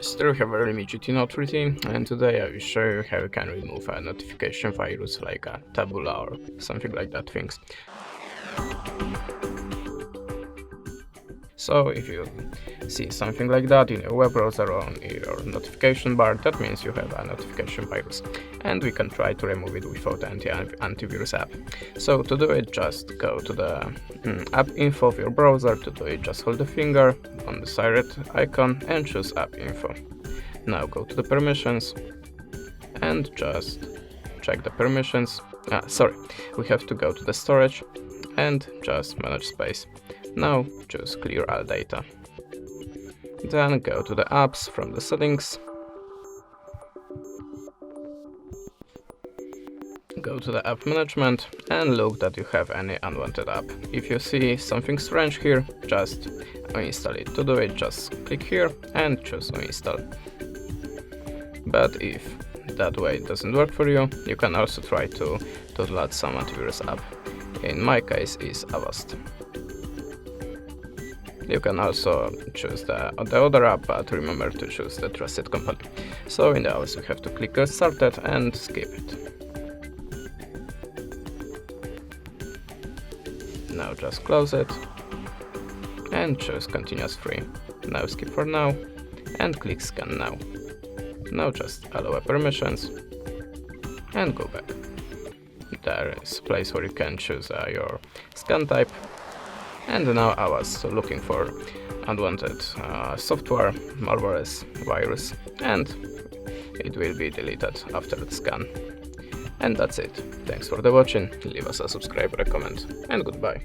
Still have a REALME GT Neo 3, and today I will show you how you can remove a notification virus like a tabula or something like that things. So if you see something like that in your web browser or on your notification bar, that means you have a notification virus, and we can try to remove it without antivirus app. So to do it, just go to the app info of your browser. To do it, just hold the finger on the side icon and choose app info. Now go to the permissions and just check the permissions. We have to go to the storage and just manage space. Now choose clear all data. Then go to the apps from the settings. Go to the app management and look that you have any unwanted app. If you see something strange here, just uninstall it. To do it, just click here and choose uninstall. But if that way it doesn't work for you, you can also try to download some antivirus app. In my case is Avast. You can also choose the other app, but remember to choose the trusted company. So in the Avast, we have to click Get Started and skip it. Now just close it and choose Continuous Free. Now skip for now and click Scan Now. Now just allow permissions and go back. There is a place where you can choose your scan type. And now I was looking for unwanted software, malware, virus, and it will be deleted after the scan. And that's it. Thanks for the watching, leave us a subscribe, a comment, and goodbye.